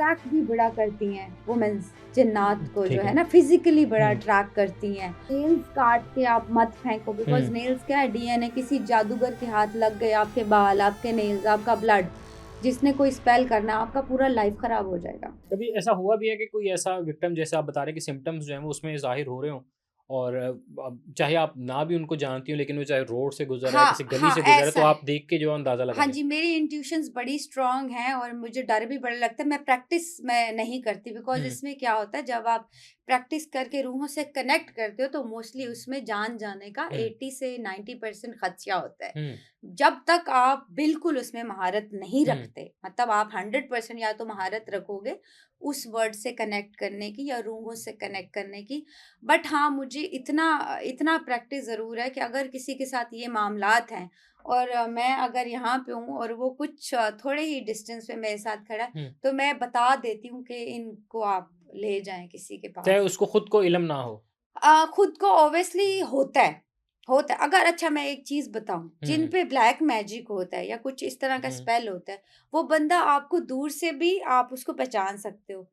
Attract भी बड़ा करती हैं वुमेन्स, जिन्नात को ठीक जो है है। ना फिजिकली बड़ा हम्म, अट्रैक्ट करती हैं। नेल्स काट के आप मत फेंको, बिकॉज हम्म। नेल्स क्या है, डीएनए किसी जादूगर के हाथ लग गए, आपके बाल, आपके नेल्स, आपका ब्लड, जिसने कोई स्पेल करना, आपका पूरा लाइफ खराब हो जाएगा। कभी ऐसा हुआ भी है कि कोई ऐसा विक्टिम जैसे आप बता रहे हैं कि सिम्पटम्स जो हैं वो उसमें ज़ाहिर हो रहे हों और अब चाहे आप ना भी उनको जानती हो लेकिन वो चाहे रोड से गुज़र रहा है, हाँ किसी गली हाँ, से गुज़र रहा है ऐसा तो है। आप देख के जो है अंदाज़ा लगा हाँ लें? जी, मेरी इंट्यूशंस बड़ी स्ट्रॉन्ग हैं और मुझे डर भी बड़ा लगता है। मैं प्रैक्टिस मैं नहीं करती, बिकॉज़ हुँ, इसमें क्या होता है, जब आप प्रैक्टिस करके रूहों से कनेक्ट करते हो तो मोस्टली उसमें जान जाने का हुँ, 80 से 90% खदशा होता है। हुँ, जब तक आप बिल्कुल उसमें महारत नहीं हुँ, रखते, मतलब आप 100% या तो महारत रखोगे उस वर्ड से कनेक्ट करने की या रूहों से कनेक्ट करने की। बट हाँ, मुझे इतना इतना प्रैक्टिस ज़रूर है कि अगर किसी के साथ ये मामलात हैं और मैं अगर यहाँ पे हूँ और वो कुछ थोड़े ही डिस्टेंस पे मेरे साथ खड़ा है, हुँ। तो मैं बता देती हूँ कि इनको आप ले जाएँ किसी के चाहे पास। उसको खुद को इल्म ना हो। खुद को ऑब्वियसली होता है। अगर अच्छा मैं एक चीज़ बताऊँ, हुँ, जिन हुँ, पे ब्लैक मैजिक होता है या कुछ इस तरह का हुँ। स्पेल होता है, वो बंदा आपको दूर से भी आप उसको पहचान सकते हो।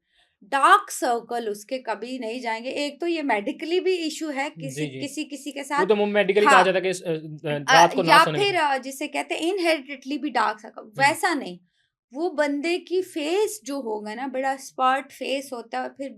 डार्क सर्कल उसके कभी नहीं जाएँगे। एक तो ये मेडिकली भी इश्यू है किसी जी, जी। किसी किसी के वो साथ। तो मेडिकली कहा हाँ। जाता है कि रात को ना या सोने फिर पे। जिसे कहते हैं इनहेरिटेडली भी डार्क सर्कल, हुँ, वैसा नहीं। वो बंदे की फेस जो होगा ना, बड़ा स्पॉट फेस होता है, और फिर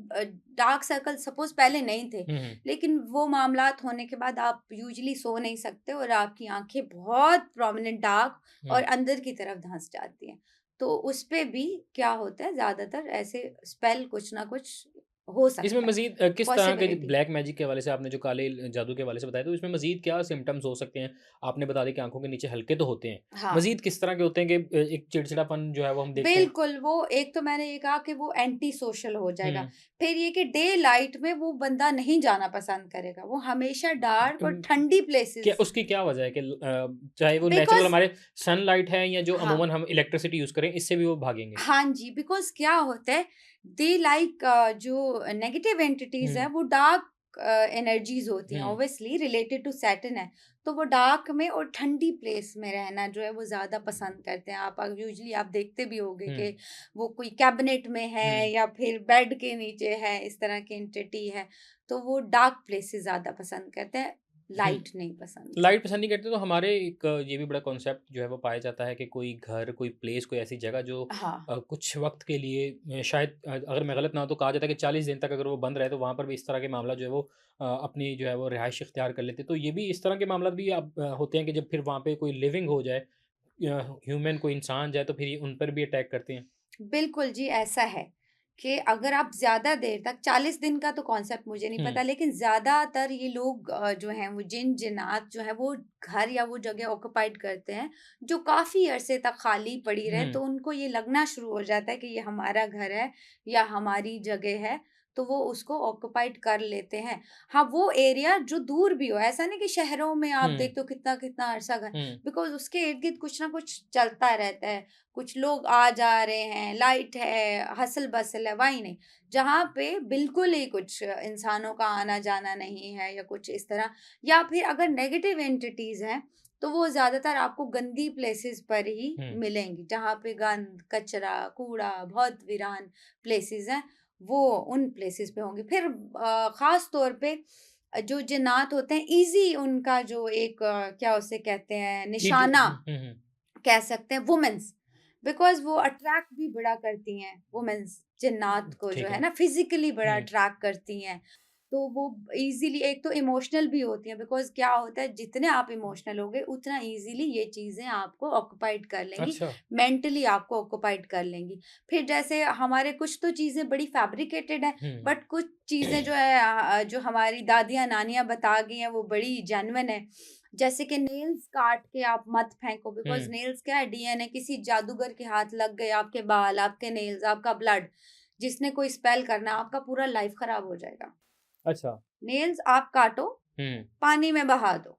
डार्क सर्कल सपोज पहले नहीं थे, हुँ, हुँ, लेकिन वो मामलात होने के बाद आप यूजुअली सो नहीं सकते और आपकी आंखें बहुत प्रोमिनेंट डार्क हुँ। और अंदर की तरफ धंस जाती हैं। तो उस पे भी क्या होता है, ज्यादातर ऐसे स्पेल कुछ ना कुछ हो इसमें सकता है, मज़ीद किस तरह के पॉसिबिलिटी। ब्लैक मैजिक के हवाले से आपने जो काले जादू के हवाले से बताया, तो इसमें मज़ीद क्या सिम्पटम्स हो सकते हैं? आपने बता दिया कि आँखों के नीचे हल्के तो होते हैं। हाँ, मज़ीद किस तरह के होते हैं कि एक चिड़चिड़ापन जो है वो हम देखते हैं? बिल्कुल, वो एक तो मैंने ये कहा कि वो एंटी सोशल हो जाएगा। हुँ। फिर ये कि डे लाइट में वो बंदा नहीं जाना पसंद करेगा, वो हमेशा डार्क और उम, ठंडी क्या प्लेसेस। उसकी क्या वजह है कि चाहे वो नेचुरल बिकॉज़ हमारे सनलाइट है या जो हाँ, अमूमन हम इलेक्ट्रिसिटी यूज़ करें, इससे भी वो भागेंगे? हाँ जी, बिकॉज़ क्या होता है, दे लाइक जो नेगेटिव एंटिटीज़ हैं, हुँ, वो डार्क एनर्जीज़ होती हैं, हुँ, ऑब्वियसली रिलेटेड टू सैटर्न है। तो वो डार्क में और ठंडी प्लेस में रहना जो है वो ज़्यादा पसंद करते हैं। आप यूजुअली आप देखते भी होंगे हुँ, कि वो कोई कैबिनेट में हुँ। है या फिर बेड के नीचे है, इस तरह की एंटिटी है, तो वो डार्क प्लेसेस ज़्यादा पसंद करते हैं, हुँ। लाइट नहीं पसंद लाइट करते। पसंद नहीं करते तो हमारे एक ये भी बड़ा कॉन्सेप्ट जो है वो पाया जाता है कि कोई घर, कोई प्लेस, कोई ऐसी जगह जो हाँ। कुछ वक़्त के लिए शायद अगर मैं गलत ना हूँ तो कहा जाता है कि 40 दिन तक अगर वो बंद रहे तो वहाँ पर भी इस तरह के मामला जो है वो अपनी जो है वो रिहाइश इख्तियार कर लेते हैं। तो ये भी इस तरह के मामला भी अब होते हैं कि जब फिर वहाँ पे कोई लिविंग हो जाए या ह्यूमन कोई इंसान जाए तो फिर ये उन पर भी अटैक करते हैं। बिल्कुल जी, ऐसा है कि अगर आप ज़्यादा देर तक 40 दिन का तो कॉन्सेप्ट मुझे नहीं हुँ, पता, लेकिन ज़्यादातर ये लोग जो हैं वो जिन-जिन्नात जो हैं वो घर या वो जगह ऑक्यूपाइड करते हैं, जो काफ़ी अरसे तक खाली पड़ी रहे, हुँ, तो उनको ये लगना शुरू हो जाता है कि ये हमारा घर है या हमारी जगह है, तो वो उसको ऑक्यूपाइड कर लेते हैं। हाँ, वो एरिया जो दूर भी हो, ऐसा नहीं कि शहरों में आप हुँ, देखते हो कितना-कितना अरसा घर, हुँ, बिकॉज़ उसके इर्द-गिर्द कुछ ना कुछ चलता रहता है। कुछ लोग आ जा रहे हैं, लाइट है, हसल-बसल है, वहीं नहीं। जहाँ पे बिल्कुल ही कुछ इंसानों का आना-जाना नहीं है या कुछ इस तरह, या फिर अगर नेगेटिव एंटिटीज़ हैं, तो वो ज़्यादातर आपको गंदी प्लेसेस पर ही हुँ, मिलेंगी। जहाँ पे गंद, कचरा, कूड़ा, बहुत वीरान प्लेसेस हैं, वो उन प्लेसेस पे होंगी। फिर ख़ास तौर पे जो जिन्नात होते हैं, ईज़ी उनका जो एक क्या उसे कहते हैं, ठीक है। निशाना हुँ, हुँ, कह सकते हैं, वुमेन्स, बिकॉज़ वो अट्रैक्ट भी बड़ा करती हैं वुमेन्स, जिन्नात को जो ठीक है है। ना फिज़िकली बड़ा हुँ, अट्रैक्ट करती हैं। तो वो ईज़िली एक तो इमोशनल भी होती हैं, बिकॉज़ क्या होता है, जितने आप इमोशनल होगे उतना ईज़िली ये चीज़ें आपको ऑक्यूपाइड कर लेंगी, अच्छा। मेंटली आपको ऑक्यूपाइड कर लेंगी। फिर जैसे हमारे कुछ तो चीज़ें बड़ी फैब्रिकेटेड हैं, हुँ, बट कुछ चीज़ें जो है जो हमारी दादियाँ, नानियाँ बता गई हैं वो बड़ी जेन्युइन है। जैसे कि नेल्स काट के आप मत फेंको, बिकॉज़ हुँ, नेल्स क्या है, डीएनए किसी जादूगर के हाथ लग गए, आपके बाल, आपके नेल्स, आपका ब्लड, जिसने कोई स्पेल करना, आपका पूरा लाइफ खराब हो जाएगा। अच्छा। नेल्स आप काटो, हुँ, पानी में बहा दो,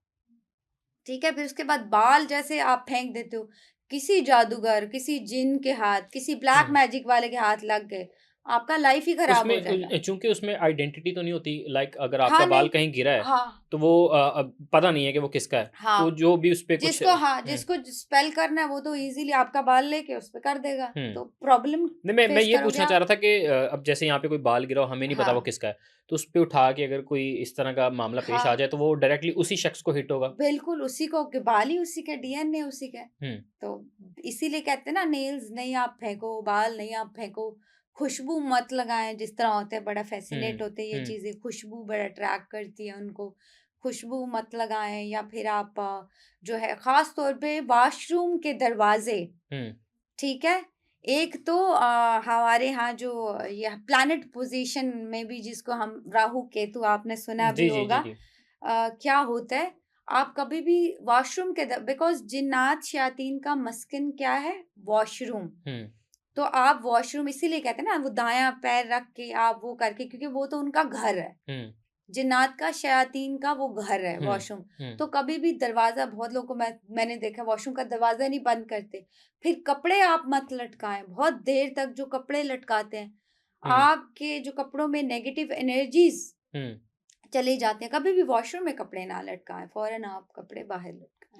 ठीक है? फिर उसके बाद बाल जैसे आप फेंक देते हो, किसी जादूगर, किसी जिन के हाथ, किसी ब्लैक हुँ, मैजिक वाले के हाथ लग गए, आपका लाइफ ही खराब हो जाएगा। चूँकि उसमें आइडेंटिटी तो नहीं होती, लाइक अगर आपका हाँ, बाल नहीं। कहीं गिरा है, हाँ, तो वो अब पता नहीं है कि वो किसका है। तो हाँ। जो भी उसपे कुछ जिसको हाँ, हुँ, जिसको स्पेल करना है वो तो इज़िली आपका बाल लेके उस पे कर देगा, हुँ। तो प्रॉब्लम नहीं, मैं फेस ये करोगे पूछना चाह आप। रहा था कि अब जैसे यहाँ पे कोई बाल गिरा हो, हमें नहीं पता वो हाँ, किसका है, तो उसपे उठा के अगर कोई इस तरह का मामला पेश आ हाँ। जाए, तो वो डायरेक्टली उसी शख्स को हिट होगा? बिल्कुल, उसी को के बाल ही उसी के, डीएनए उसी का है। हुँ, तो इसीलिए कहते हैं ना, नेल्स नहीं आप फेंको, बाल नहीं आप फेंको, खुशबू मत लगाएँ, जिस तरह होते हैं बड़ा हुँ, फ़ैसिनेट होते हैं ये हुँ, चीज़ें, खुशबू बड़ा अट्रैक्ट करती है उनको। खुशबू मत लगाएँ, या फिर आप जो है ख़ास तौर पे वॉशरूम के दरवाज़े, हुँ। ठीक है? एक तो हमारे यहाँ जो ये प्लैनेट पोज़ीशन में भी जिसको हम राहु केतु आपने सुना भी जी, जी, होगा। जी, जी। क्या होता है, आप कभी भी वॉशरूम के बिकॉज़ जिन्नात शयातीन का मस्कन क्या है? वॉशरूम। हुँ, तो आप वॉशरूम इसीलिए कहते हैं ना, वो दायाँ पैर रख के आप वो करके, क्योंकि वो तो उनका घर है। हुँ, जिन्नात का, शयातीन का वो घर है हुँ, वॉशरूम। हुँ, तो कभी भी दरवाज़ा, बहुत लोगों को मैंने देखा वॉशरूम का दरवाज़ा नहीं बंद करते। फिर कपड़े आप मत लटकाएँ, बहुत देर तक जो कपड़े लटकाते हैं, हुँ, आपके जो कपड़ों में नेगेटिव एनर्जीज़ हुँ। चले जाते हैं। कभी भी वॉशरूम में कपड़े ना लटकाएँ, फ़ौरन आप कपड़े बाहर लटकाएँ।